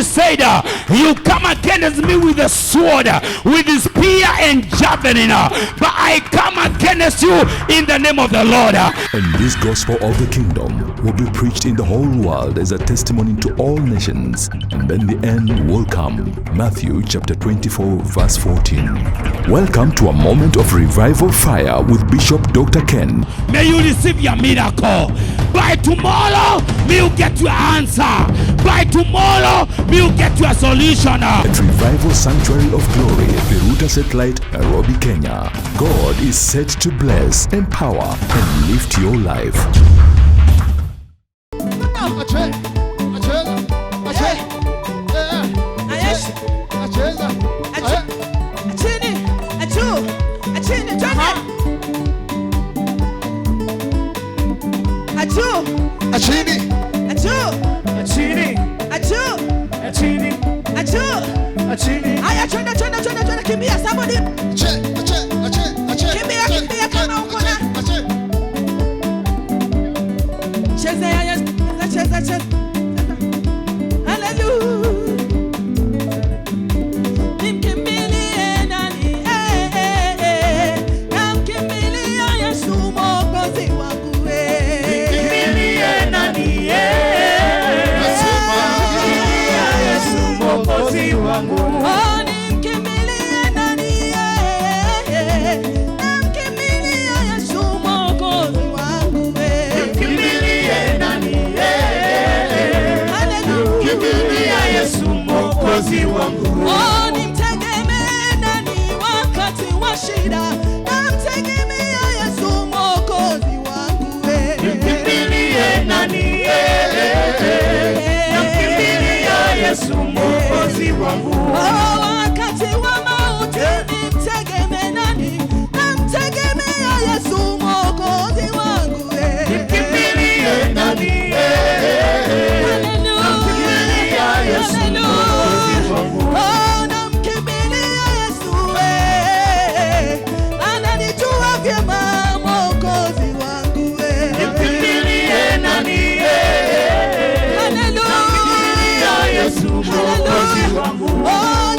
said, you come against me with a sword, with the spear and javelin, but I come against you in the name of the Lord. And this gospel of the kingdom will be preached in the whole world as a testimony to all nations, and then the end will come. Matthew chapter 24 verse 14. Welcome to a moment of revival fire with Bishop Dr. Ken. May you receive your miracle. By tomorrow, may you get your answer. By tomorrow, may you get your solution. At Revival Sanctuary of Glory, Biruta Satellite, Nairobi, Kenya. God is set to bless, empower, and lift your life. Kimbia somebody. Kimbia kama uko na. Cheza. Hallelujah. Nimkimbilie nani? Namkimbilia Yesu Mwokozi wangu. Nimkimbilie nani? Nasema Yesu Mwokozi wangu. Oh, nimtegemee nani wakati wa shida? Namtegemea Yesu Mwokozi wangu. Nimkimbilie nani? Namkimbilia Yesu Mwokozi wangu. Oh, wakati wa mauti nimtegemee nani? Namtegemea Yesu Mwokozi wangu. Nimkimbilie nani? Namkimbilia Yesu. Oh, namkimbilia Yesu, ananijua vyema Mwokozi wangu. Nimkimbilie nani? Hallelujah. Namkimbilia Yesu Mwokozi wangu. Oh,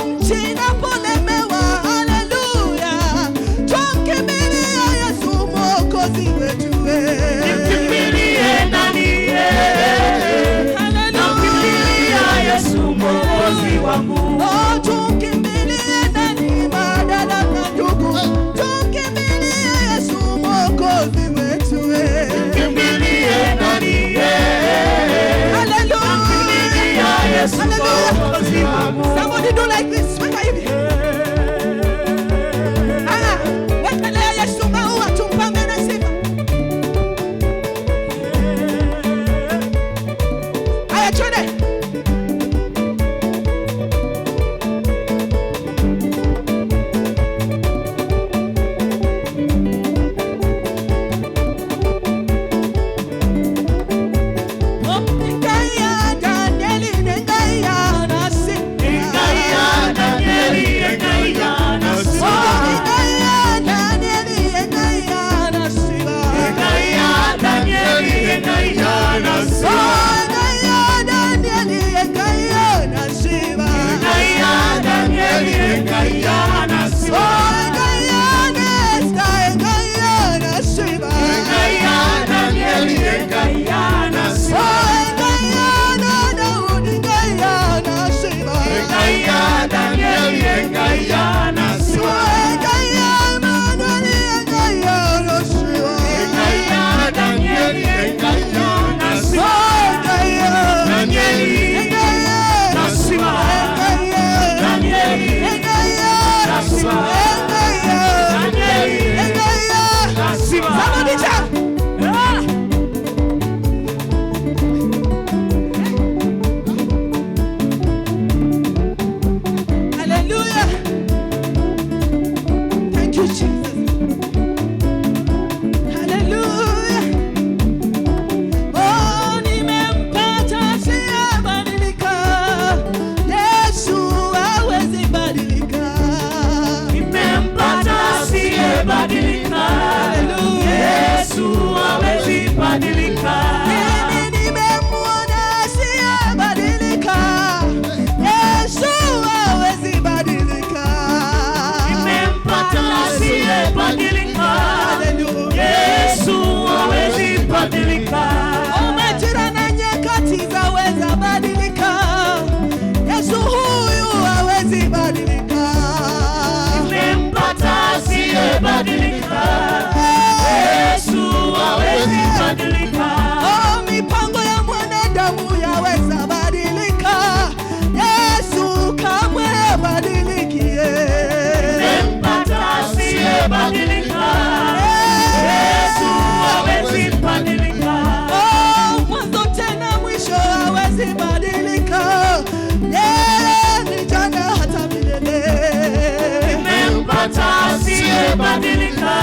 badilika.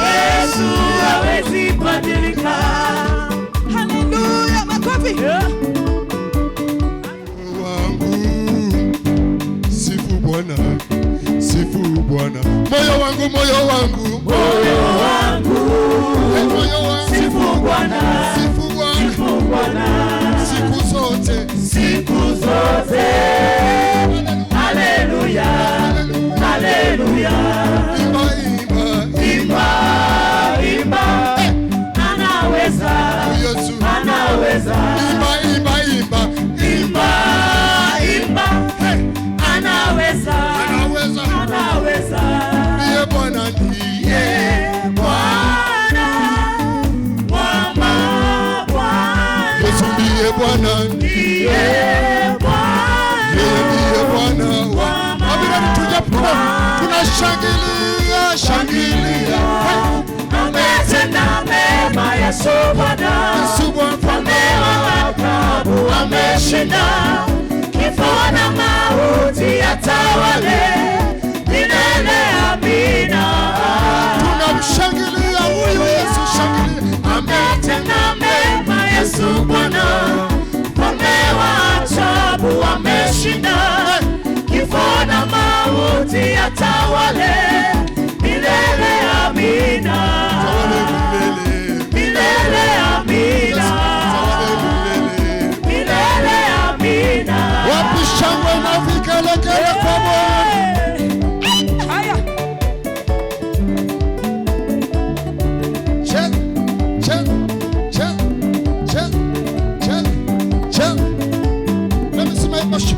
Yesu hawezi badilika. Haleluya, makofi. wangu sifu Bwana, sifu Bwana. Moyo wangu, moyo wangu, Moyo wangu moyo wangu, sifu Bwana, sifu Bwana, sifu Bwana siku zote, siku zote. Haleluya, haleluya. imba imba Imba, imba, anaweza, Yesu, anaweza. imba imba imba Imba, imba, anaweza, anaweza, anaweza. ndiye Bwana, ndiye Bwana, mwamba, Bwana, Yesu, ndiye Bwana, ndiye Bwana. yeye ndiye Bwana. Amina, tujapo tunashangilia, shangilia, Ametenda mema Yesu Bwana, Yesu Bwana, mfalme wa ajabu ameshinda. Kifo na mauti yatawale milele, amina. tunamshangilia huyu Yesu, shangilia, Ametenda mema Yesu Bwana, mfalme wa ajabu ameshinda. Kifo na mauti yatawale milele, amina. tawale milele, Milele, amina. tawale milele. Milele, amina. Wapi shangwe na vigelegele kwa Bwana? Haya. Check, check, check, check, check, check. Let me see my worship.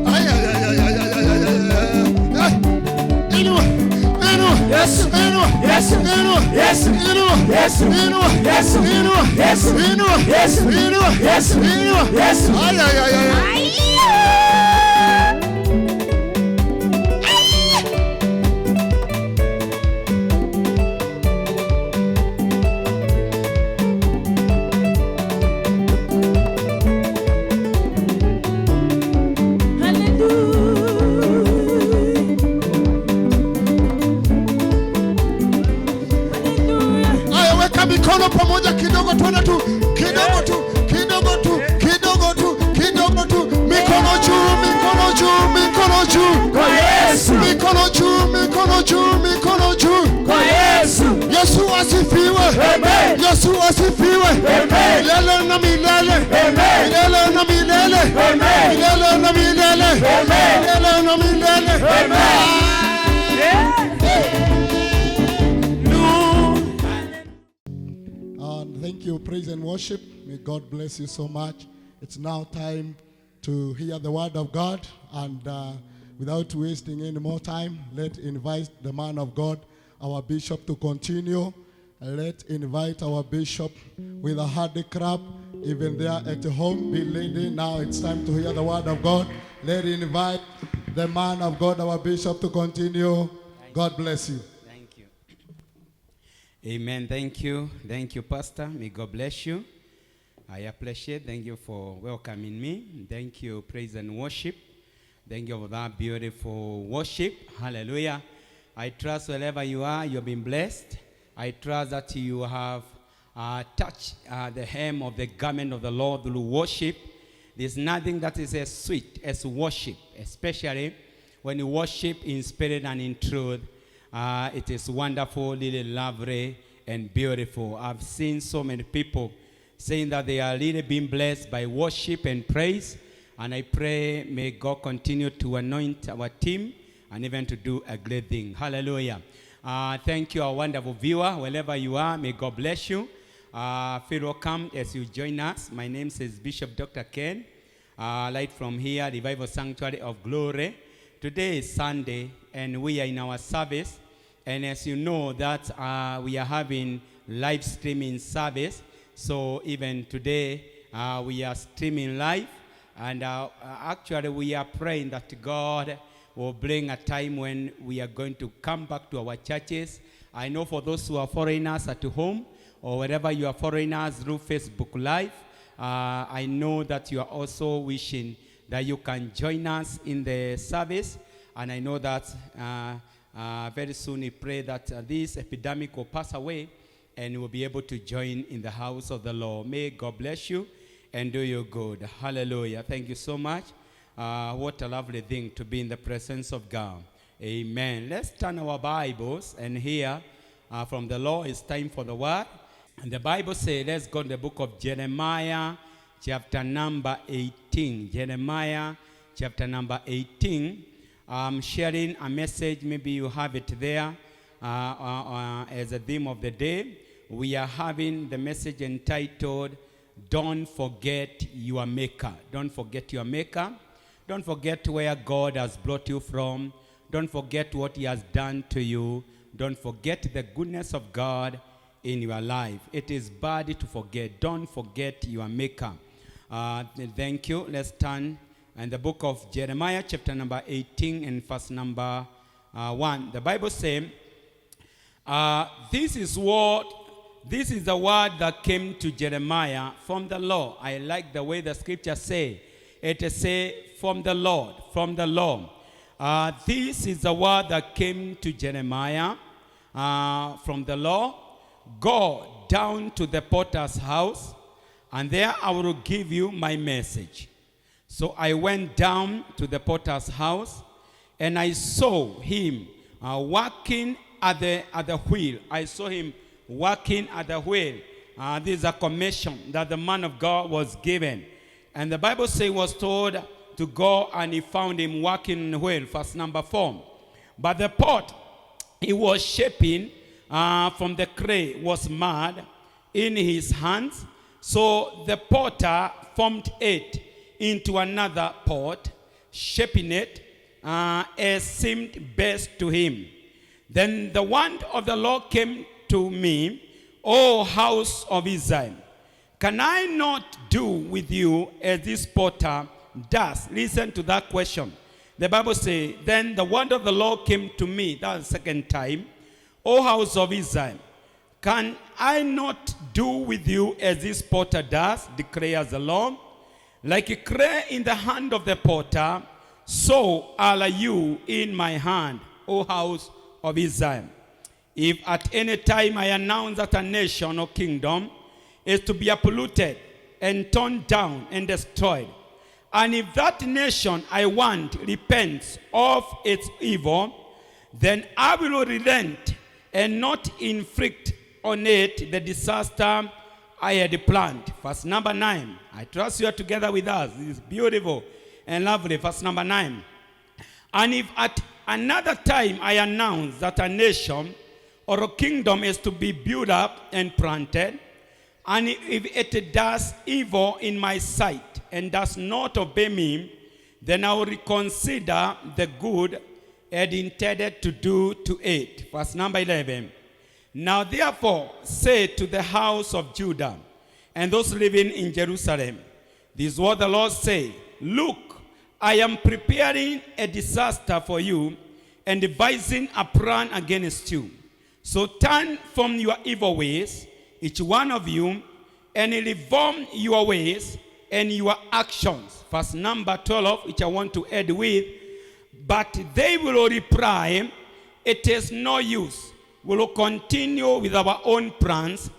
Ay, ay, ay, ay, ay, ay, ay, ay, ay, ay. Inua, inua, Yes. inua, Yes. inua, Yes. inua, Yes. inua, Yes. inua, Yes. inua, Yes. inua, Yes. inua. Yes. Ay, ay, ay, ay. Aya, weka mikono pamoja kidogo, tuone tu kidogo tu, kidogo tu, kidogo tu, kidogo tu. Mikono juu, mikono juu, mikono juu. Kwa Yesu. Mikono juu, mikono juu, mikono juu. Kwa Yesu. Yesu asifiwe. Amen. Yesu asifiwe. Amen. Milele na milele. Amen. Milele na milele. Amen. Milele na milele. Amen. Milele na milele. Amen. And thank you, praise and worship. May God bless you so much. It's now time to hear the word of God. And without wasting any more time, let's invite the man of God, our bishop, to continue. Let's invite our bishop with a hearty clap, even there at home. Be lady, now it's time to hear the word of God. Let's invite the man of God, our bishop, to continue. God bless you. Thank you. Amen. Thank you. Thank you, Pastor. May God bless you. I appreciate. Thank you for welcoming me. Thank you, praise and worship. Thank you for that beautiful worship. Hallelujah. I trust wherever you are, you've been blessed. I trust that you have touched the hem of the garment of the Lord through worship. There's nothing that is as sweet as worship, especially when you worship in spirit and in truth. It is wonderful, really lovely, and beautiful. I've seen so many people saying that they are really being blessed by worship and praise. And I pray may God continue to anoint our team and even to do a great thing. Hallelujah. Thank you, our wonderful viewer, wherever you are. May God bless you. Feel welcome as you join us. My name is Bishop Dr. Ken, right from here, Revival Sanctuary of Glory. Today is Sunday, and we are in our service. And as you know, that we are having live streaming service. So even today, we are streaming live. And actually, we are praying that God will bring a time when we are going to come back to our churches. I know for those who are foreigners at home, or wherever you are foreigners through Facebook Live, I know that you are also wishing that you can join us in the service. And I know that very soon we pray that this epidemic will pass away and you will be able to join in the house of the Lord. May God bless you and do you good. Hallelujah. Thank you so much. What a lovely thing to be in the presence of God. Amen. Let's turn our Bibles and hear from the Lord. It's time for the word. And the Bible says, let's go to the book of Jeremiah, chapter number 18. Jeremiah, chapter number 18. I'm sharing a message. Maybe you have it there as a theme of the day. We are having the message entitled, Don't Forget Your Maker. Don't forget your Maker. Don't forget where God has brought you from. Don't forget what he has done to you. Don't forget the goodness of God in your life. It is bad to forget. Don't forget your Maker. Thank you. Let's turn in the book of Jeremiah, chapter number 18 and verse number 1. The Bible says, this is the word that came to Jeremiah from the Lord. I like the way the scripture say. It say from the Lord, from the Lord. This is the word that came to Jeremiah from the Lord. Go down to the potter's house, and there I will give you my message. So I went down to the potter's house, and I saw him working at the wheel. I saw him working at the wheel. This is a commission that the man of God was given. And the Bible says he was told to go, and he found him working in the wheel. Verse number 4. But the pot he was shaping from the clay was mud in his hands. So the potter formed it into another pot, shaping it as seemed best to him. Then the word of the Lord came to me, O house of Israel, can I not do with you as this potter does? Listen to that question. The Bible says, then the word of the Lord came to me, that was the second time, O house of Israel, can I not do with you as this potter does, declares the Lord? Like a clay in the hand of the potter, so are you in my hand, O house of Israel. If at any time I announce that a nation or kingdom is to be uprooted and torn down and destroyed, and if that nation I want repents of its evil, then I will relent and not inflict on it the disaster I had planned. Verse number 9. I trust you are together with us. This is beautiful and lovely. Verse number 9. And if at another time I announce that a nation or a kingdom is to be built up and planted, and if it does evil in my sight and does not obey me, then I will reconsider the good I had intended to do to it. Verse number 11. Now therefore say to the house of Judah and those living in Jerusalem, this is what the Lord says, look, I am preparing a disaster for you and devising a plan against you. So turn from your evil ways, each one of you, and reform your ways and your actions. Verse number 12, which I want to add with, but they will reply, it is no use. We will continue with our own plans.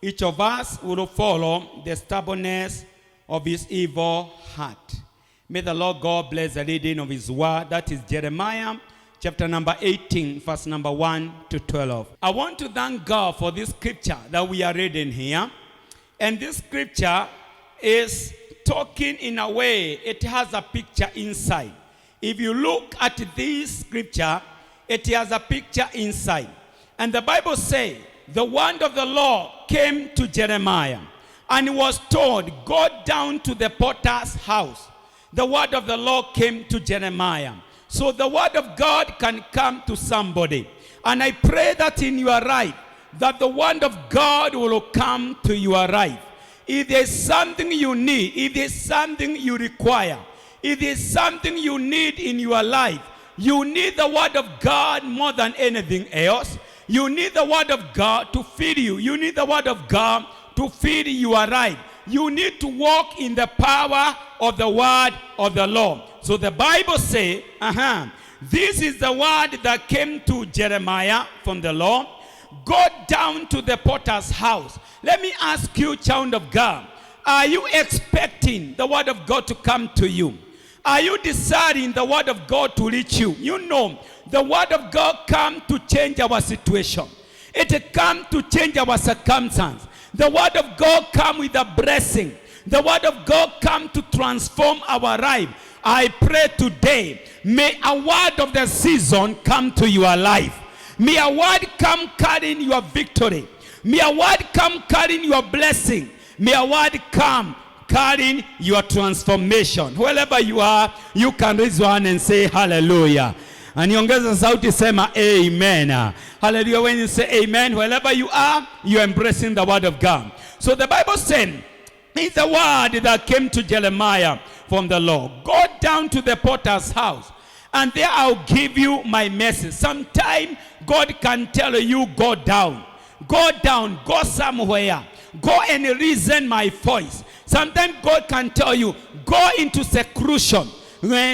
Each of us will follow the stubbornness of his evil heart. May the Lord God bless the reading of his word. That is Jeremiah chapter number 18, verse number 1 to 12. I want to thank God for this scripture that we are reading here. And this scripture is talking in a way, it has a picture inside. If you look at this scripture, it has a picture inside. And the Bible says, the word of the Lord came to Jeremiah, and he was told, go down to the potter's house. The word of the Lord came to Jeremiah. So the word of God can come to somebody. And I pray that in your life, that the word of God will come to your life. If there's something you need, if there's something you require, if there's something you need in your life, you need the word of God more than anything else. You need the word of God to feed you. You need the word of God to feed your life. you need to walk in the power of the word of the Lord. So the Bible says, this is the word that came to Jeremiah from the Lord. Go down to the potter's house. Let me ask you, child of God, are you expecting the word of God to come to you? Are you desiring the word of God to reach you? You know, the word of God comes to change our situation. It comes to change our circumstance. The word of God comes with a blessing. The word of God comes to transform our life. I pray today, may a word of the season come to your life. May a word come carrying your victory. May a word come carrying your blessing. May a word come carrying your transformation. Wherever you are, you can raise your hand and say hallelujah. And niongeza sauti sema amen. Hallelujah. When you say amen, wherever you are, you're embracing the word of God. So the Bible said, it's a word that came to Jeremiah from the Lord. Go down to the potter's house, and there I'll give you my message. Sometime God can tell you, go down, go somewhere, go and reason my voice. Sometimes God can tell you, go into seclusion,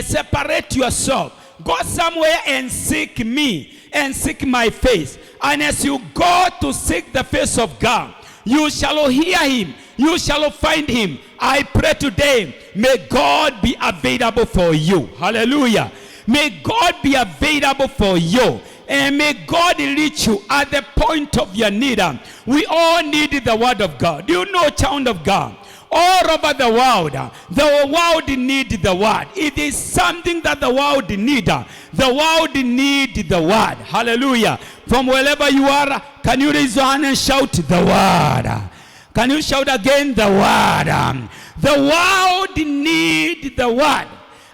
separate yourself, go somewhere and seek me and seek my face. And as you go to seek the face of God, you shall hear him, you shall find him. I pray today, may God be available for you. Hallelujah. May God be available for you. And may God reach you at the point of your need. We all need the word of God. Do you know, child of God? All over the world need the word. It is something that the world need. The world need the word. Hallelujah. From wherever you are, can you raise your hand and shout the word? Can you shout again the word? The world need the word.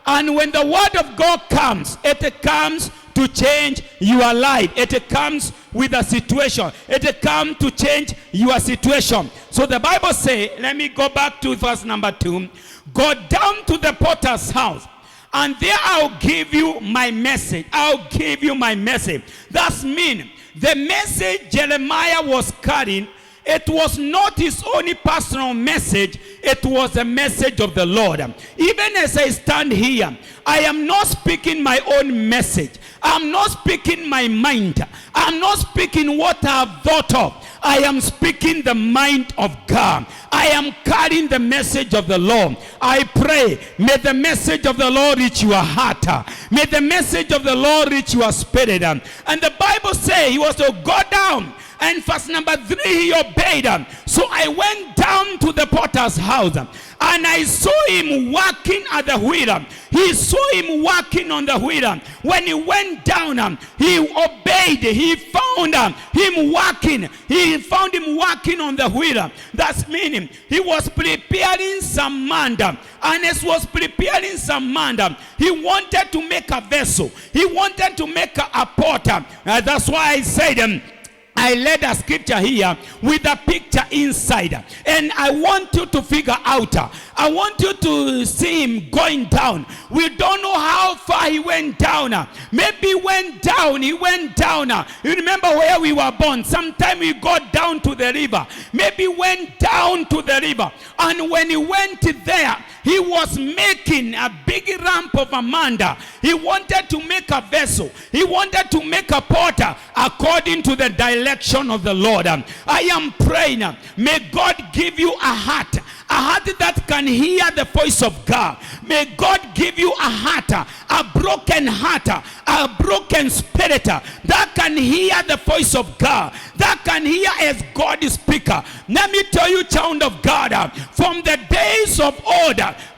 And when the word of God comes, it comes to change your life. It comes with a situation. It comes to change your situation. So the Bible says, let me go back to verse number 2. Go down to the potter's house, and there I'll give you my message. I'll give you my message. That's mean the message Jeremiah was carrying, it was not his only personal message. It was a message of the Lord. Even as I stand here, I am not speaking my own message. I'm not speaking my mind. I'm not speaking what I've thought of. I am speaking the mind of God. I am carrying the message of the Lord. I pray, may the message of the Lord reach your heart. May the message of the Lord reach your spirit. And the Bible says he was to go down. And verse number 3, he obeyed. So I went down to the potter's house, and I saw him working at the wheel. He saw him working on the wheel. When he went down, he obeyed. He found him working. He found him working on the wheel. That's meaning he was preparing some manda. And as was preparing some manda, he wanted to make a vessel. He wanted to make a potter. That's why I said, I led a scripture here with a picture inside. And I want you to figure out. I want you to see him going down. We don't know how far he went down. Maybe he went down. You remember where we were born. Sometime we got down to the river. Maybe he went down to the river. And when he went there, he was making a big ramp of Amanda. He wanted to make a vessel. He wanted to make a potter according to the direction of the Lord. I am praying, may God give you a heart that can hear the voice of God. May God give you a heart, a broken spirit that can hear the voice of God, that can hear as God is speaker. Let me tell you, child of God, from the days of old,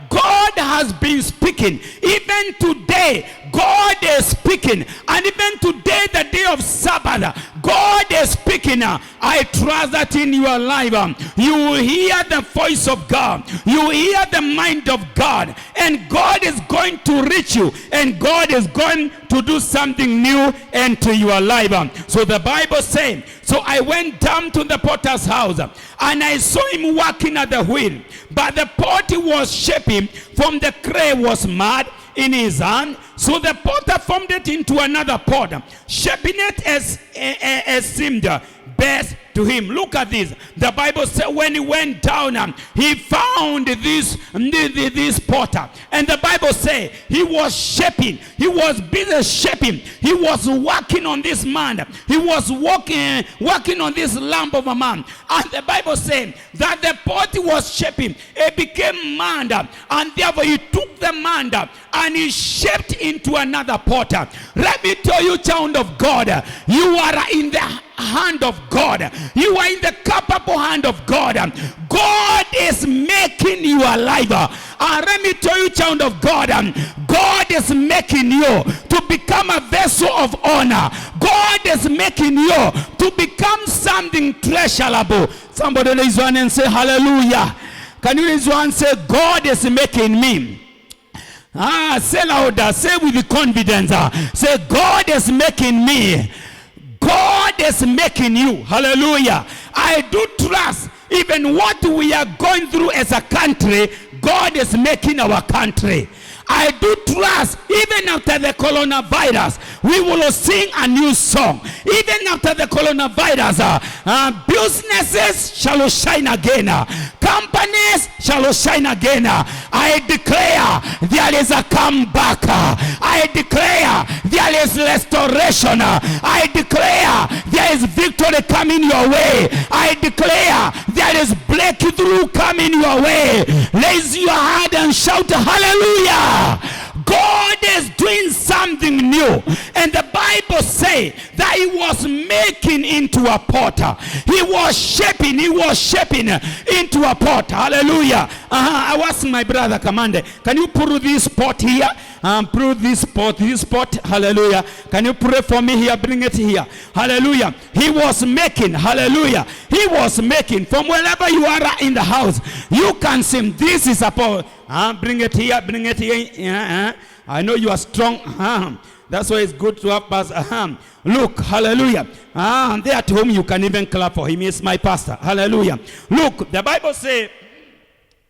God has been speaking. Even today, God is speaking. And even today, the day of Sabbath, God is speaking. I trust that in your life, you will hear the voice of God. You will hear the mind of God. And God is going to reach you. And God is going to do something new into your life. So the Bible says, so I went down to the potter's house, and I saw him working at the wheel. But the pot he was shaping from the clay was mud in his hand. So the potter formed it into another pot, shaping it as seemed best to him. Look at this. The Bible said when he went down, he found this potter. And the Bible says he was shaping. He was busy shaping. He was working on this man. He was working on this lamp of a man. And the Bible says that the pot was shaping. It became man. And therefore he took the man and he shaped into another potter. Let me tell you, child of God, you are in the hand of God. You are in the capable hand of God. God is making you alive. And let me tell you, child of God, God is making you to become a vessel of honor. God is making you to become something treasurable. Somebody raise one and say hallelujah. Can you raise one and say, God is making me? Say louder. Say with confidence. Say, God is making me. God is making you. Hallelujah. I do trust even what we are going through as a country, God is making our country. I do trust even after the coronavirus, we will sing a new song. Even after the coronavirus, businesses shall shine again. Companies shall shine again. I declare there is a comeback. I declare there is restoration. I declare there is victory coming your way. I declare there is breakthrough coming your way. Raise your hand and shout hallelujah. God is doing something new. And the Bible says that he was making into a potter. He was shaping into a pot. Hallelujah. I was my brother Commander, can you put this pot here? Put this pot. Hallelujah. Can you pray for me here? Bring it here. Hallelujah. He was making. Hallelujah. He was making. From wherever you are in the house, you can sing. This is a pot. Bring it here. Bring it here. I know you are strong. That's why it's good to have pastor. Look, hallelujah. There at home you can even clap for him. He's my pastor. Hallelujah. Look, the Bible says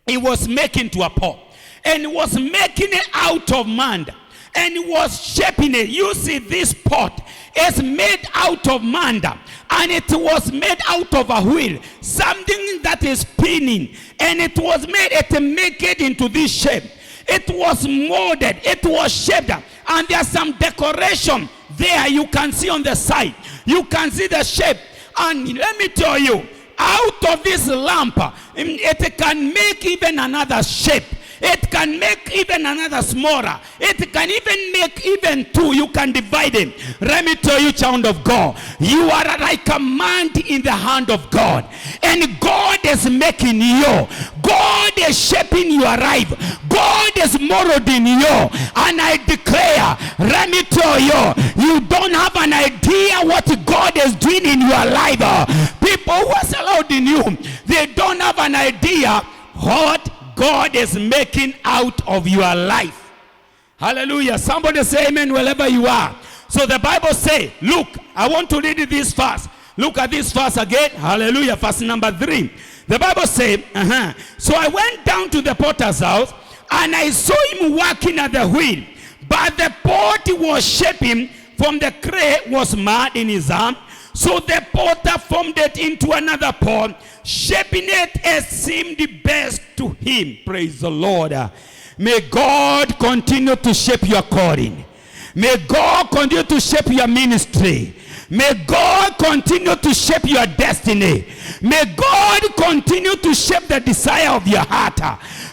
he was making to a pot. And he was making it out of mud. And he was shaping it. You see, this pot is made out of mud. And it was made out of a wheel. Something that is spinning. And it was made, it make it into this shape. It was molded. It was shaped. And there's some decoration there you can see on the side. You can see the shape. And let me tell you, out of this lamp, it can make even another shape. It can make even another smaller. It can even make even two. You can divide them. Let me tell you, child of God, you are like a man in the hand of God. And God is making you. God is shaping your life. God is molding you. And I declare, let me tell you, you don't have an idea what God is doing in your life. People who are surrounding you, they don't have an idea what God is making out of your life. Hallelujah. Somebody say amen wherever you are. So the Bible says, look, I want to read this verse. Look at this verse again. Hallelujah. Verse number 3. The Bible says, so I went down to the potter's house and I saw him working at the wheel. But the pot was shaping from the clay was mud in his hand. So the potter formed it into another pot, shaping it as seemed best to him. Praise the Lord. May God continue to shape your calling. May God continue to shape your ministry. May God continue to shape your destiny. May God continue to shape the desire of your heart.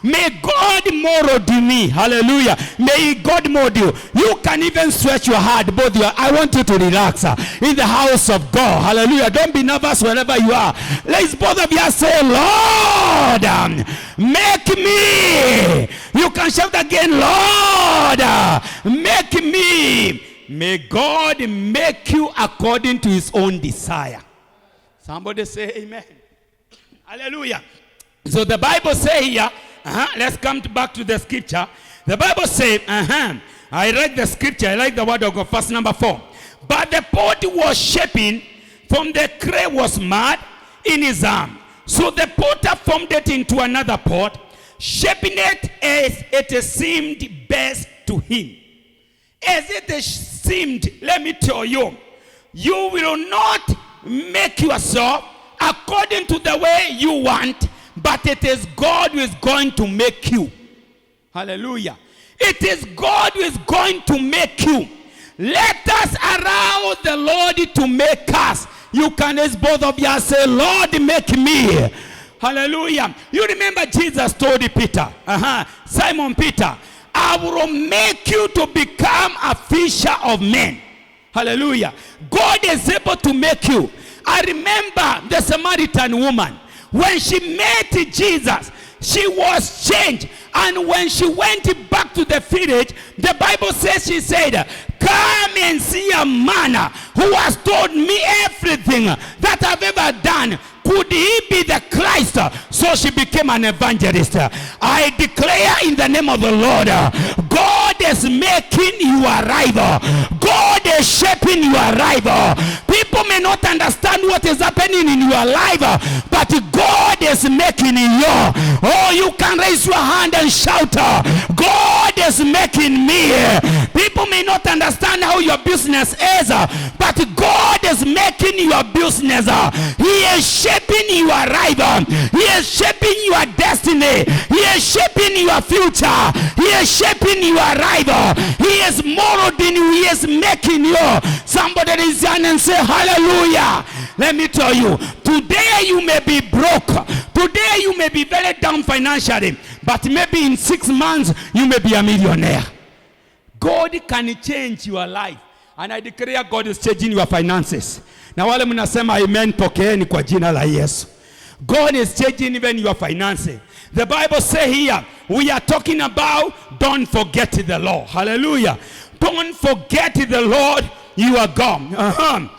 May God mold me. Hallelujah. May God mold you. You can even stretch your heart. I want you to relax in the house of God. Hallelujah. Don't be nervous wherever you are. Let's both of you say, Lord, make me. You can shout again, Lord, make me. May God make you according to his own desire. Somebody say amen. Hallelujah. So the Bible says here, let's come back to the scripture. The Bible says, I read the scripture, I like the word of God, verse number 4. But the pot was shaping from the clay was mud in his arm. So the potter formed it into another pot, shaping it as it seemed best to him. As it seemed, let me tell you, you will not make yourself according to the way you want, but it is God who is going to make you. Hallelujah. It is God who is going to make you. Let us allow the Lord to make us. You can, as both of you say, Lord, make me. Hallelujah. You remember Jesus told Peter, Simon Peter, I will make you to become a fisher of men. Hallelujah. God is able to make you. I remember the Samaritan woman. When she met Jesus, she was changed. And when she went back to the village, the Bible says she said, come and see a man who has told me everything that I've ever done. Could he be the Christ? So she became an evangelist. I declare in the name of the Lord, God is making you arrive. God is shaping you arrive. People may not understand what is happening in your life, but God is making you. Oh, you can raise your hand and shout, God is making me. People may not understand how your business is, but God is making your business. He is shaping your arrival. He is shaping your destiny. He is shaping your future. He is shaping your arrival. He is molding you. He is making you. Somebody raise your hand and say hallelujah. Let me tell you, today you may be broke. Today you may be very down financially, but maybe in 6 months you may be a millionaire. God can change your life. And I declare God is changing your finances. Na wale mnasema amen, pokeeni kwa jina la Yesu. God is changing even your finances. The Bible says here, we are talking about don't forget the Lord. Hallelujah. Don't forget the Lord, you are God.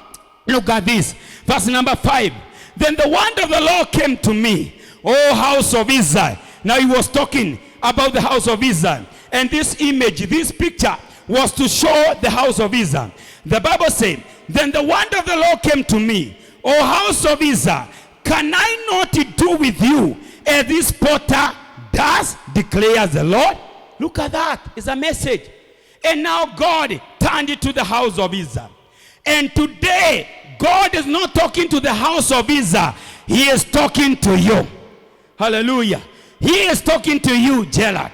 Look at this. Verse number 5. Then the word of the Lord came to me, O house of Israel. Now he was talking about the house of Israel. And this image, this picture was to show the house of Israel. The Bible said, then the word of the Lord came to me, O house of Israel, can I not do with you as this potter does, declares the Lord? Look at that. It's a message. And now God turned it to the house of Israel. And today, God is not talking to the house of Israel. He is talking to you. Hallelujah. He is talking to you, Gerald.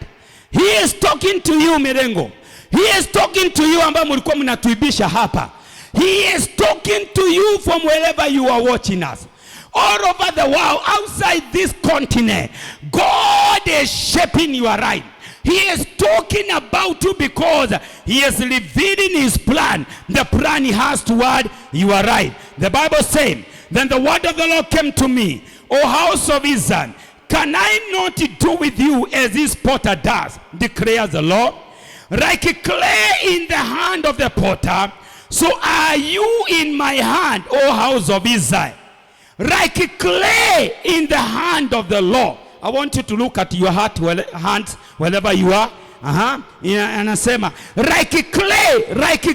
He is talking to you, Mirengo. He is talking to you, ambao mlikuwa mnatuibisha hapa. He is talking to you from wherever you are watching us. All over the world, outside this continent, God is shaping your life. He is talking about you because he is revealing his plan. The plan he has toward you are right. The Bible says, then the word of the Lord came to me, O house of Israel, can I not do with you as this potter does, declares the Lord? Like clay in the hand of the potter, so are you in my hand, O house of Israel. Like clay in the hand of the Lord. I want you to look at your hands wherever you are. Anasema, like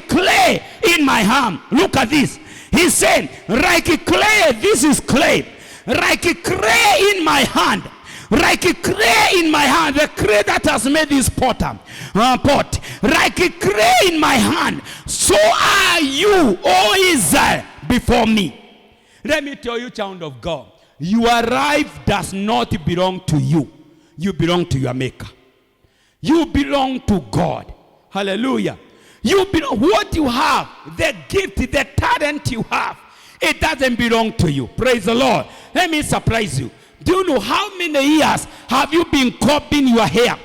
clay in my hand. Look at this. He said, like clay, this is clay. Like clay in my hand. Like clay in my hand, the clay that has made this pot. Like clay in my hand, so are you, O Israel, before me. Let me tell you, child of God, your life does not belong to you. You belong to your maker. You belong to God. Hallelujah. You belong, what you have, the gift, the talent you have, it doesn't belong to you. Praise the Lord. Let me surprise you. Do you know how many years have you been combing your hair?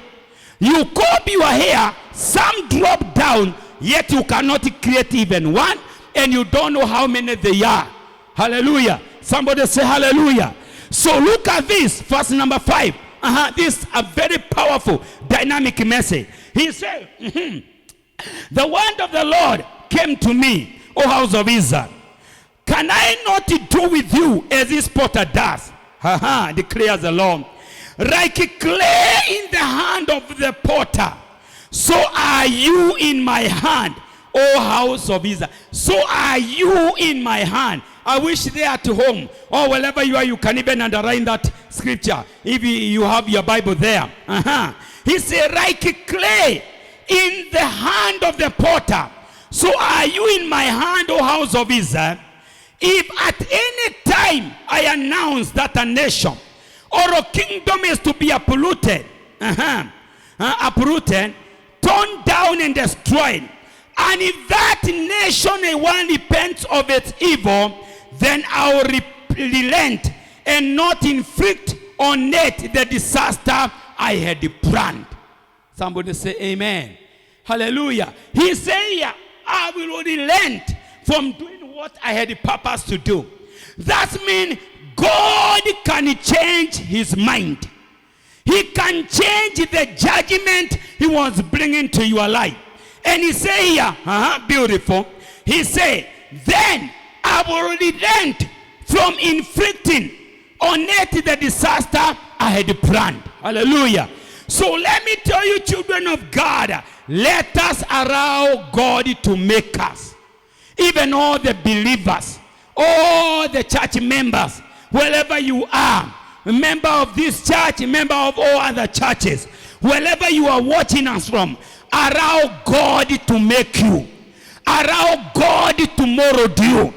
You comb your hair, some drop down, yet you cannot create even one, and you don't know how many they are. Hallelujah. Somebody say hallelujah. So look at this, verse number 5. This is a very powerful, dynamic message. He said, the word of the Lord came to me, O house of Israel. Can I not do with you as this potter does? Declares the Lord. Like clay in the hand of the potter, so are you in my hand, O house of Israel. So are you in my hand. I wish they are at home or wherever you are, you can even underline that scripture if you have your Bible there. He said, like clay in the hand of the potter, so are you in my hand, O house of Israel. If at any time I announce that a nation or a kingdom is to be uprooted, torn down and destroyed, and if that nation one repents of its evil, then I will relent and not inflict on it the disaster I had planned. Somebody say amen. Hallelujah. He said, I will relent from doing what I had the purpose to do. That means God can change his mind. He can change the judgment he was bringing to your life. And he said here, beautiful. He said, then I will relent from inflicting on it the disaster I had planned. Hallelujah. So let me tell you, children of God, let us allow God to make us. Even all the believers, all the church members, wherever you are, a member of this church, a member of all other churches, wherever you are watching us from, allow God to make you. Allow God to mold you.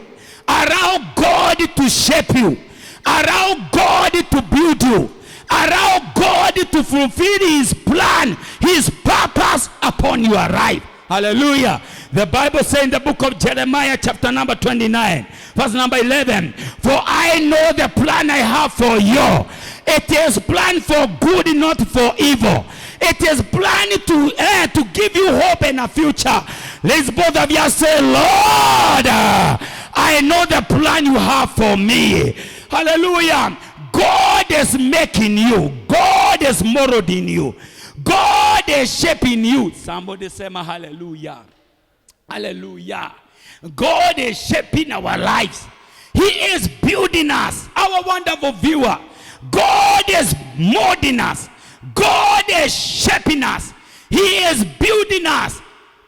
Allow God to shape you. Allow God to build you. Allow God to fulfill his plan, his purpose upon your life. Hallelujah. The Bible says in the book of Jeremiah chapter number 29, verse number 11, for I know the plan I have for you. It is planned for good, not for evil. It is planned to give you hope and a future. Let's both of you say, Lord, I know the plan you have for me. Hallelujah. God is making you. God is molding you. God is shaping you. Somebody say hallelujah. Hallelujah. God is shaping our lives. He is building us. Our wonderful viewer. God is molding us. God is shaping us. He is building us.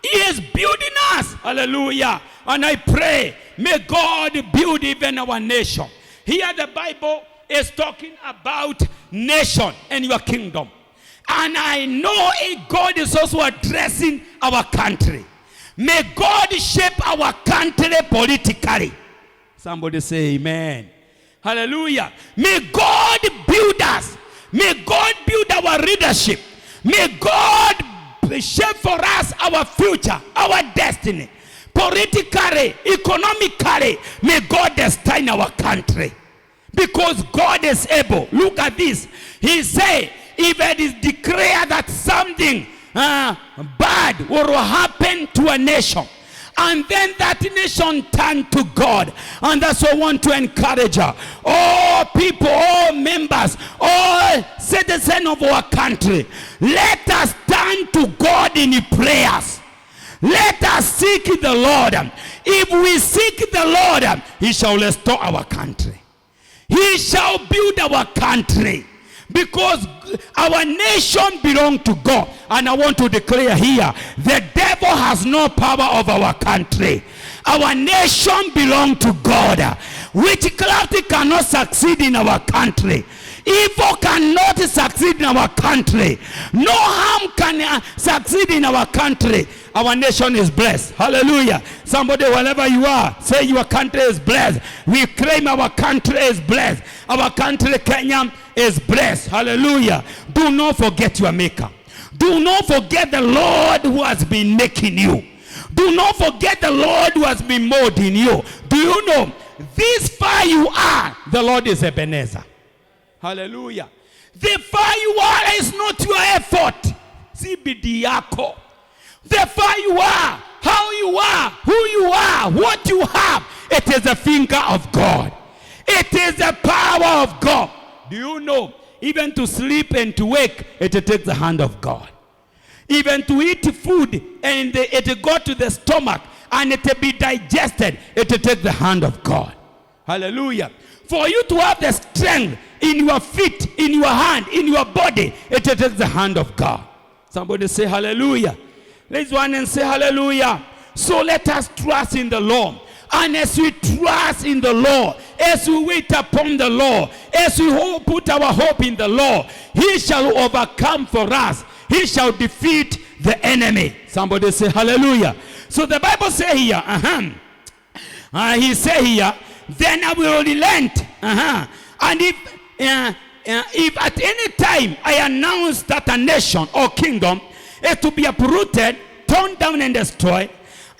He is building us. Hallelujah. And I pray, may God build even our nation. Here the Bible is talking about nation and your kingdom. And I know God is also addressing our country. May God shape our country politically. Somebody say amen. Hallelujah. May God build us. May God build our leadership. May God shape for us our future, our destiny. Politically, economically, may God destine our country. Because God is able. Look at this. He said, if it is declared that something bad will happen to a nation, and then that nation turn to God, and that's what I want to encourage her. All people, all members, all citizens of our country, let us turn to God in prayers. Let us seek the Lord. If we seek the Lord, he shall restore our country. He shall build our country. Because our nation belongs to God. And I want to declare here, the devil has no power over our country. Our nation belongs to God. Witchcraft cannot succeed in our country. Evil cannot succeed in our country. No harm can succeed in our country. Our nation is blessed. Hallelujah. Somebody, wherever you are, say your country is blessed. We claim our country is blessed. Our country, Kenya, is blessed. Hallelujah. Do not forget your maker. Do not forget the Lord who has been making you. Do not forget the Lord who has been molding you. Do you know, this far you are, the Lord is Ebenezer. Hallelujah. The far you are is not your effort. Sibidiako. The far you are, how you are, who you are, what you have, it is the finger of God. It is the power of God. Do you know, even to sleep and to wake, it takes the hand of God. Even to eat food and it go to the stomach and it be digested, it takes the hand of God. Hallelujah. For you to have the strength in your feet, in your hand, in your body, it takes the hand of God. Somebody say hallelujah. Let's one and say hallelujah. So let us trust in the Lord. And as we trust in the Lord, as we wait upon the Lord, as we put our hope in the Lord, he shall overcome for us. He shall defeat the enemy. Somebody say hallelujah. So the Bible says here, he say here, then I will relent. And if at any time I announce that a nation or kingdom is to be uprooted, torn down and destroyed,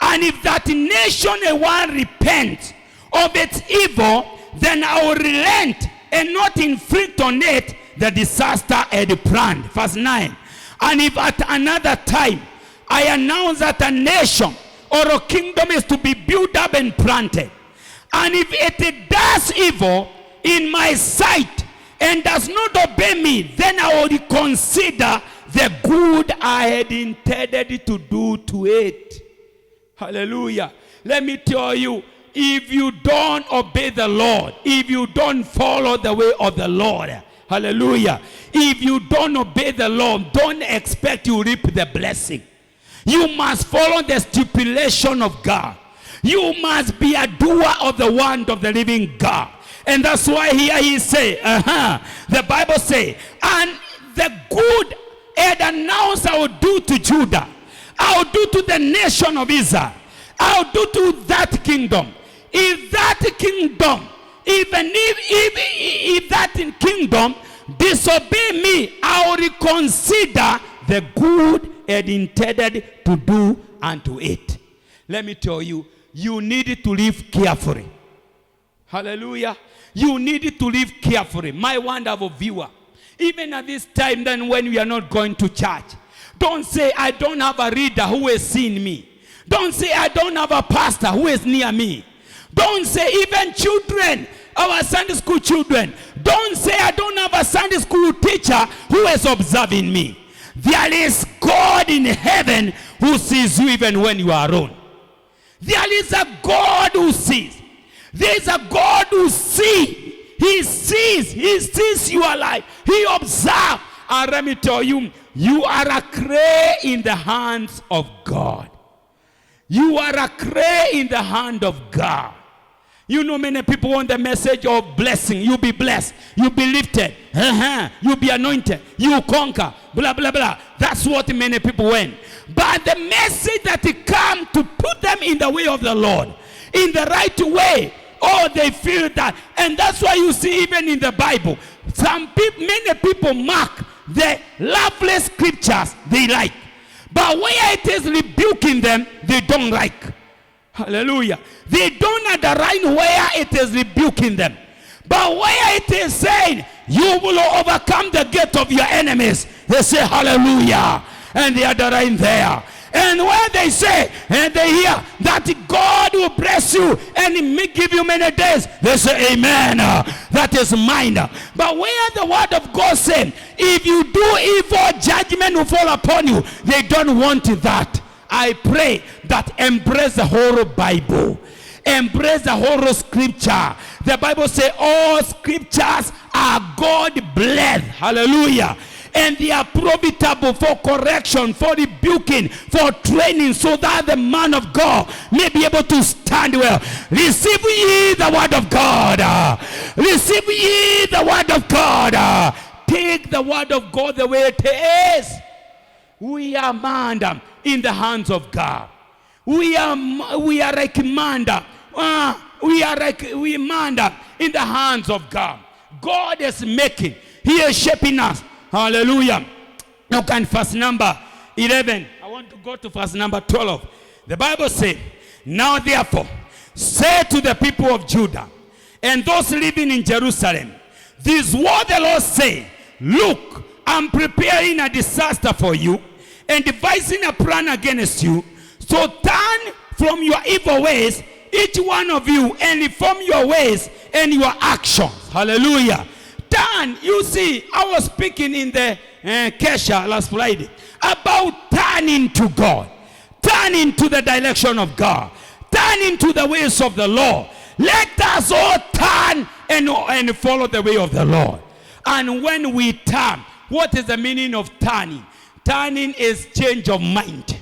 and if that nation will repent of its evil, then I will relent and not inflict on it the disaster it planned. Verse 9. And if at another time I announce that a nation or a kingdom is to be built up and planted, and if it does evil in my sight and does not obey me, then I will consider the good I had intended to do to it. Hallelujah. Let me tell you, if you don't obey the Lord, if you don't follow the way of the Lord, hallelujah, if you don't obey the Lord, don't expect you reap the blessing. You must follow the stipulation of God. You must be a doer of the word of the living God. And that's why here he say, the Bible say, and the good had announced I will do to Judah, I will do to the nation of Israel, I will do to that kingdom. If that kingdom, even if that kingdom disobey me, I will reconsider the good had intended to do unto it. Let me tell you, you need to live carefully. Hallelujah. You need to live carefully. My wonderful viewer, even at this time then when we are not going to church, don't say I don't have a reader who has seen me. Don't say I don't have a pastor who is near me. Don't say even children, our Sunday school children, don't say I don't have a Sunday school teacher who is observing me. There is God in heaven who sees you even when you are alone. There is a God who sees. There is a God who sees. He sees your life. He observes. And let me tell you, you are a clay in the hands of God. You are a clay in the hand of God. You know, many people want the message of blessing. You be blessed. You be lifted. You be anointed. You conquer. Blah, blah, blah. That's what many people want. But the message that comes to put them in the way of the Lord, in the right way, they feel that. And that's why you see even in the Bible, many people mark the lovely scriptures they like. But where it is rebuking them, they don't like. Hallelujah. They don't underline where it is rebuking them. But where it is saying, you will overcome the gate of your enemies, they say hallelujah. And they underline there. And where they say, and they hear that God will bless you and give you many days, they say amen. That is mine. But where the word of God says, if you do evil, judgment will fall upon you, they don't want that. I pray that embrace the whole Bible. Embrace the whole scripture. The Bible says all scriptures are God-blessed. Hallelujah. And they are profitable for correction, for rebuking, for training, so that the man of God may be able to stand well. Receive ye the word of God. Receive ye the word of God. Take the word of God the way it is. We are man in the hands of God. We are like man. We are man in the hands of God. God is making. He is shaping us. Hallelujah. Now can verse number 11. I want to go to verse number 12. The Bible says, now therefore, say to the people of Judah and those living in Jerusalem, this is what the Lord say, look, I'm preparing a disaster for you and devising a plan against you. So turn from your evil ways, each one of you, and reform your ways and your actions. Hallelujah. Turn. You see, I was speaking in the Kesha last Friday about turning to God. Turning to the direction of God. Turning to the ways of the Lord. Let us all turn and follow the way of the Lord. And when we turn, what is the meaning of turning? Turning is change of mind.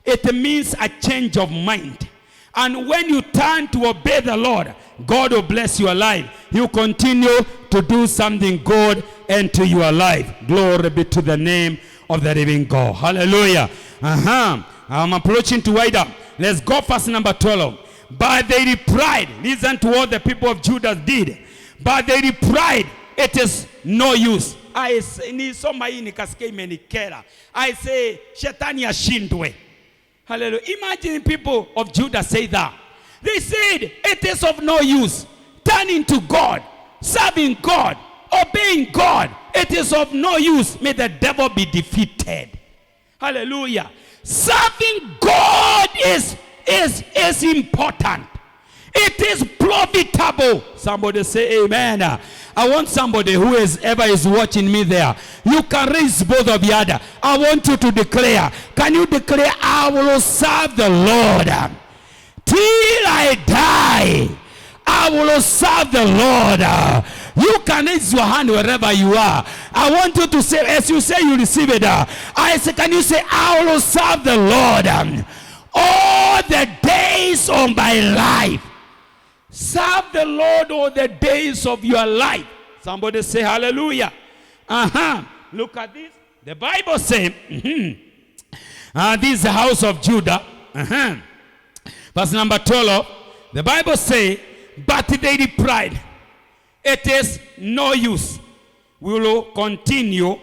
It means a change of mind. And when you turn to obey the Lord, God will bless your life. He will continue to do something good into your life. Glory be to the name of the living God. Hallelujah. I'm approaching to wind up. Let's go verse number 12. But they replied, listen to what the people of Judah did. But they replied, it is no use. I say, nisoma hii nikasikia imenikera. I say, shetani ashindwe. Hallelujah. Imagine people of Judah say that. They said, it is of no use. Turning to God, serving God, obeying God. It is of no use. May the devil be defeated. Hallelujah. Serving God is important. It is profitable. Somebody say amen. I want somebody who is watching me there. You can raise both of your hand. I want you to declare. Can you declare, I will serve the Lord till I die? I will serve the Lord. You can raise your hand wherever you are. I want you to say, as you say, you receive it. I say, can you say, I will serve the Lord all the days of my life? Serve the Lord all the days of your life. Somebody say hallelujah. Look at this. The Bible says, this is the house of Judah. Verse number 12. The Bible says, but they replied, it is no use. We will continue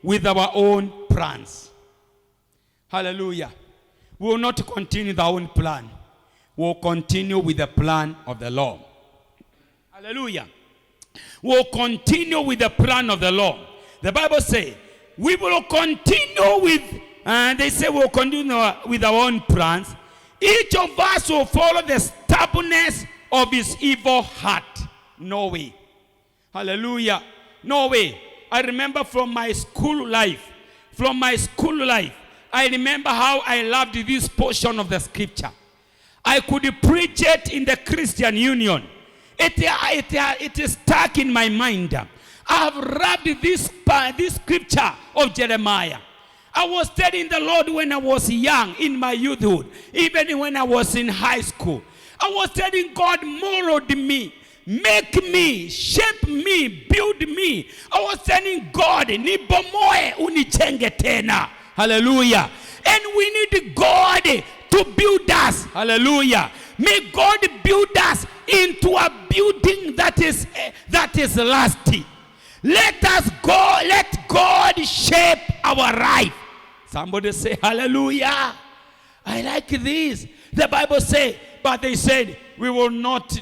with our own plans. Hallelujah. We will not continue our own plan. We will continue with the plan of the Lord. Hallelujah. We will continue with the plan of the Lord. The Bible says, we will continue with, they say we will continue with our own plans. Each of us will follow the stubbornness of his evil heart. No way. Hallelujah. No way. I remember from my school life, I remember how I loved this portion of the scripture. I could preach it in the Christian Union. It is stuck in my mind. I have loved this scripture of Jeremiah. I was telling the Lord when I was young, in my youthhood, even when I was in high school. I was telling God, mold me, make me, shape me, build me. I was telling God, nibomoe unichenge tena. Hallelujah. And we need God to build us. Hallelujah. May God build us into a building that is lasting. Let us go. Let God shape our life. Somebody say hallelujah. I like this. The Bible says, but they said, we will not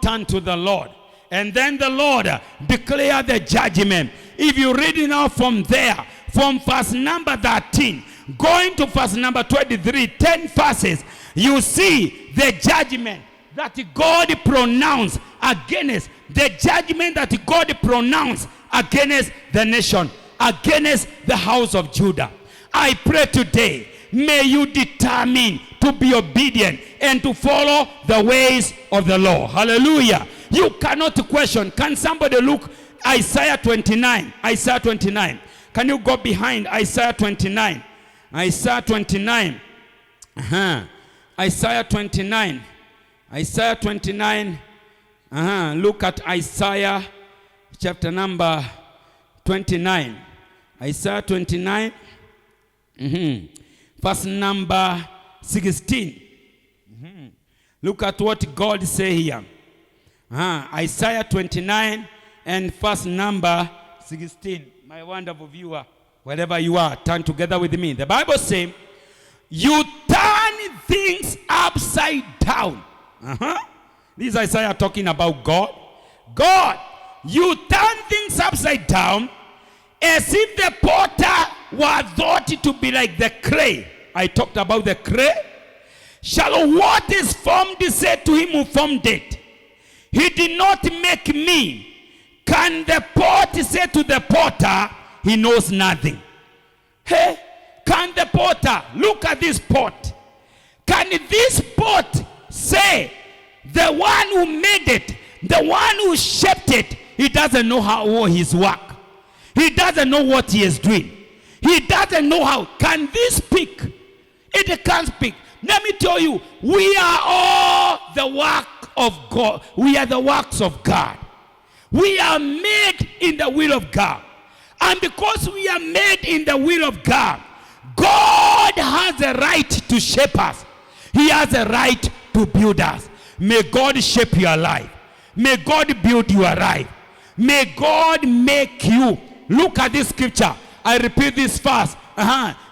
turn to the Lord. And then the Lord declared the judgment. If you read it now from there, from verse number 13, going to verse number 23, 10 verses, you see the judgment that God pronounced against, the judgment that God pronounced against the nation, against the house of Judah. I pray today, may you determine to be obedient and to follow the ways of the Lord. Hallelujah. You cannot question. Can somebody look Isaiah 29? Isaiah 29. Can you go behind Isaiah 29? Isaiah 29. Isaiah 29. Isaiah 29. Look at Isaiah chapter number 29. Isaiah 29. Verse number 16. Look at what God say here. Isaiah 29 and verse number 16. My wonderful viewer, wherever you are, turn together with me. The Bible says, you turn things upside down. This is Isaiah talking about God. God, you turn things upside down as if the potter were thought to be like the clay. I talked about the clay. Shall what is formed say to him who formed it, he did not make me? Can the pot say to the potter, he knows nothing? Hey, can the potter, look at this pot. Can this pot say, the one who made it, the one who shaped it, he doesn't know how his work. He doesn't know what he is doing. He doesn't know how. Can this speak? It can't speak. Let me tell you, we are all the work of God. We are the works of God. We are made in the will of God. And because we are made in the will of God, God has a right to shape us. He has a right to build us. May God shape your life. May God build your life. May God make you. Look at this scripture. I repeat this fast.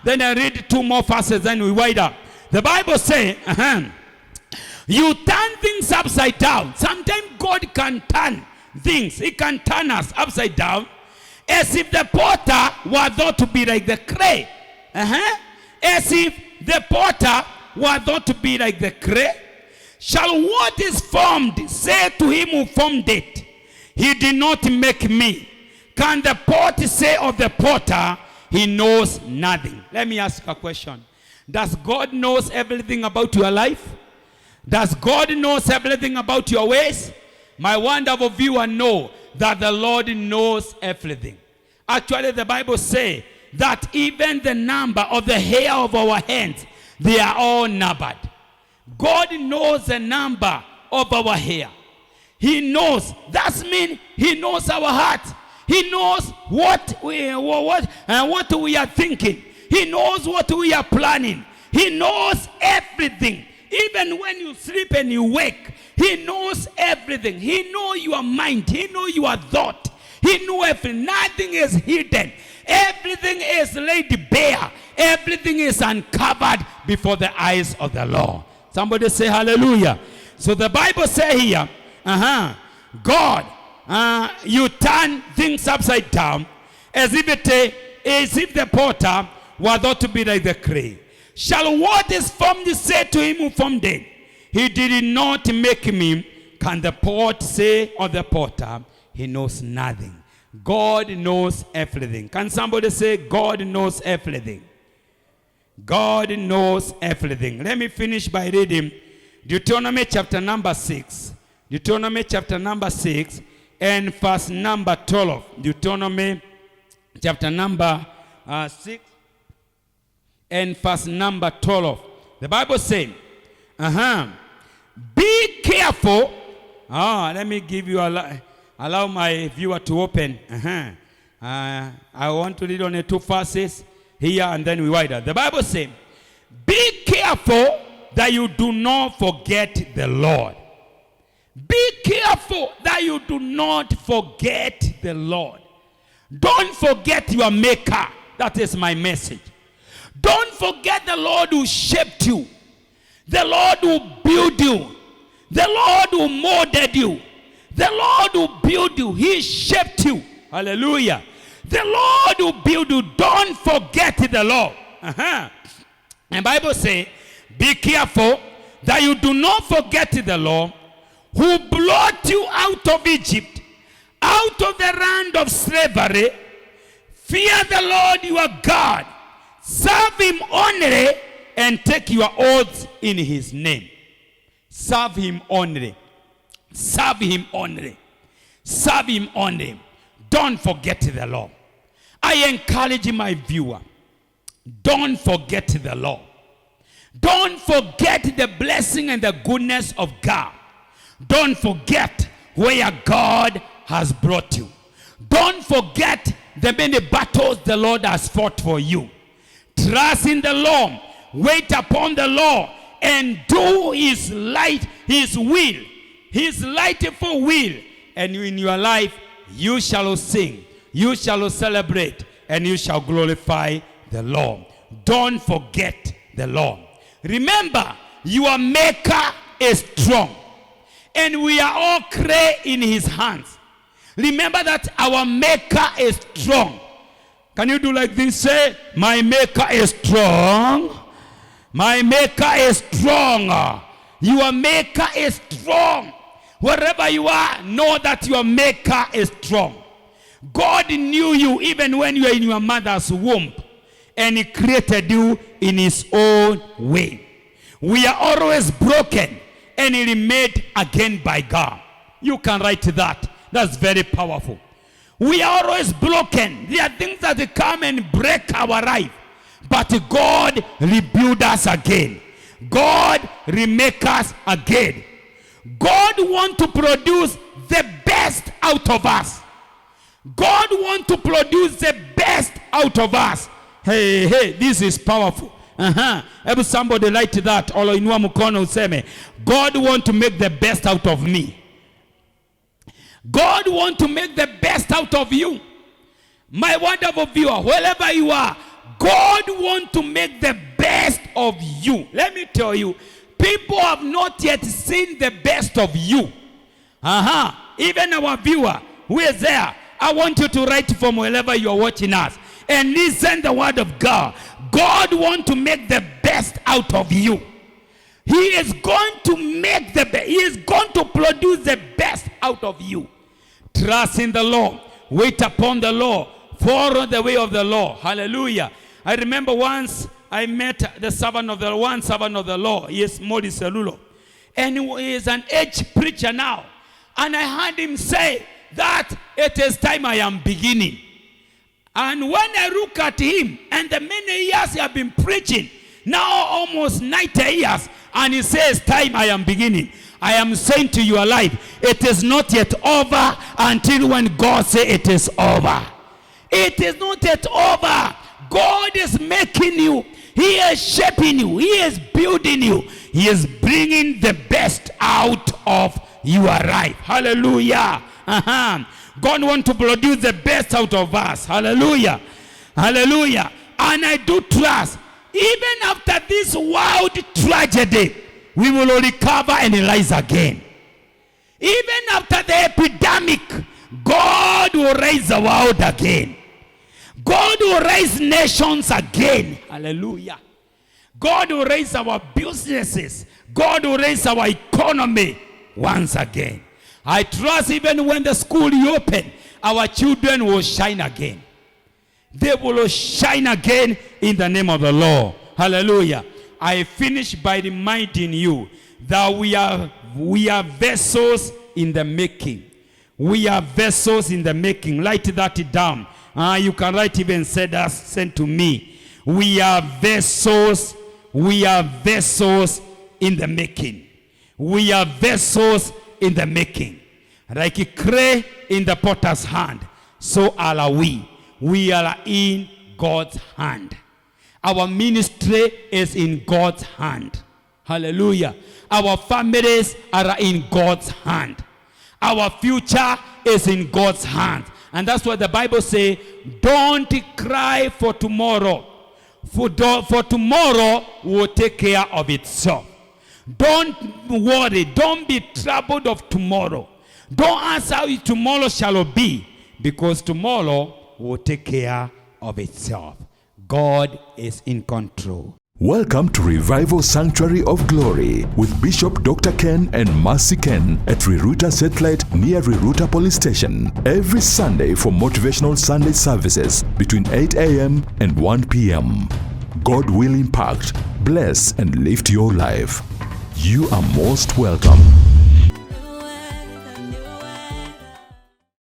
Then I read 2 more verses, then we wind up. The Bible says, you turn things upside down. Sometimes God can turn things. He can turn us upside down, as if the potter were thought to be like the clay. As if the potter were thought to be like the clay. Shall what is formed say to him who formed it, he did not make me? Can the pot say of the potter, he knows nothing? Let me ask a question. Does God knows everything about your life? Does God knows everything about your ways? My wonderful viewer, know that the Lord knows everything. Actually, the Bible says that even the number of the hair of our hands, they are all numbered. God knows the number of our hair. He knows. That means he knows our heart. He knows what we are thinking. He knows what we are planning. He knows everything. Even when you sleep and you wake, he knows everything. He knows your mind. He knows your thought. He knows everything. Nothing is hidden. Everything is laid bare. Everything is uncovered before the eyes of the Lord. Somebody say hallelujah. So the Bible says here, God, you turn things upside down as if the potter were thought to be like the clay. Shall what is formed say to him who formed it, he did not make me? Can the pot say of the potter, he knows nothing? God knows everything. Can somebody say God knows everything? God knows everything. Let me finish by reading Deuteronomy chapter number 6. Deuteronomy chapter number 6 and verse number 12. Deuteronomy chapter number 6 and verse number 12. The Bible says, be careful. Let me give you allow my viewer to open. I want to read on the 2 verses here and then we wider. The Bible says, be careful that you do not forget the Lord. Be careful that you do not forget the Lord. Don't forget your maker. That is my message. Don't forget the Lord who shaped you. The Lord who built you. The Lord who molded you. The Lord who built you. He shaped you. Hallelujah. The Lord who built you. Don't forget the Lord. And the Bible says, be careful that you do not forget the Lord who brought you out of Egypt, out of the land of slavery. Fear the Lord your God. Serve him only and take your oaths in his name. Serve him only. Serve him only. Serve him only. Don't forget the Lord. I encourage my viewer. Don't forget the Lord. Don't forget the blessing and the goodness of God. Don't forget where God has brought you. Don't forget the many battles the Lord has fought for you. Trust in the Lord. Wait upon the Lord and do his will. His lightful will. And in your life, you shall sing. You shall celebrate. And you shall glorify the Lord. Don't forget the Lord. Remember, your maker is strong. And we are all clay in his hands. Remember that our maker is strong. Can you do like this? Say, my maker is strong. My maker is strong. Your maker is strong. Wherever you are, know that your maker is strong. God knew you even when you were in your mother's womb. And he created you in his own way. We are always broken and remade again by God. You can write that. That's very powerful. We are always broken. There are things that come and break our life. But God rebuild us again. God remake us again. God wants to produce the best out of us. God wants to produce the best out of us. Hey, this is powerful. Every somebody like that. Olo inua mkono useme, God want to make the best out of me. God want to make the best out of you. My wonderful viewer, wherever you are, God want to make the best of you. Let me tell you, people have not yet seen the best of you. Even our viewer who is there, I want you to write from wherever you are watching us and listen the word of God. God want to make the best out of you. He is going to make the best. He is going to produce the best out of you. Trust in the Lord. Wait upon the Lord. Follow the way of the Lord. Hallelujah. I remember once I met the servant of the Lord. He is Modi Selulo. And he is an aged preacher now. And I heard him say that it is time I am beginning. And when I look at him and the many years he has been preaching, now almost 90 years, and he says, time I am beginning. I am saying to you alive, it is not yet over until when God says it is over. It is not yet over. God is making you. He is shaping you. He is building you. He is bringing the best out of your life. Hallelujah. God wants to produce the best out of us. Hallelujah. Hallelujah. And I do trust, even after this world tragedy, we will recover and rise again. Even after the epidemic, God will raise the world again. God will raise nations again. Hallelujah. God will raise our businesses. God will raise our economy once again. I trust even when the school open, our children will shine again. They will shine again in the name of the Lord. Hallelujah. I finish by reminding you that we are vessels in the making. We are vessels in the making. Write that down. You can write even send to me. We are vessels. We are vessels in the making. We are vessels in the making. Like clay in the potter's hand, so are we. We are in God's hand. Our ministry is in God's hand. Hallelujah. Our families are in God's hand. Our future is in God's hand. And that's what the Bible says, don't cry for tomorrow. For tomorrow will take care of itself. Don't worry. Don't be troubled of tomorrow. Don't ask how tomorrow shall be, because tomorrow will take care of itself. God is in control. Welcome to Revival Sanctuary of Glory with Bishop Dr. Ken and Mercy Ken at Riruta Satellite near Riruta Police Station every Sunday for motivational Sunday services between 8 a.m. and 1 p.m. God will impact, bless, and lift your life. You are most welcome.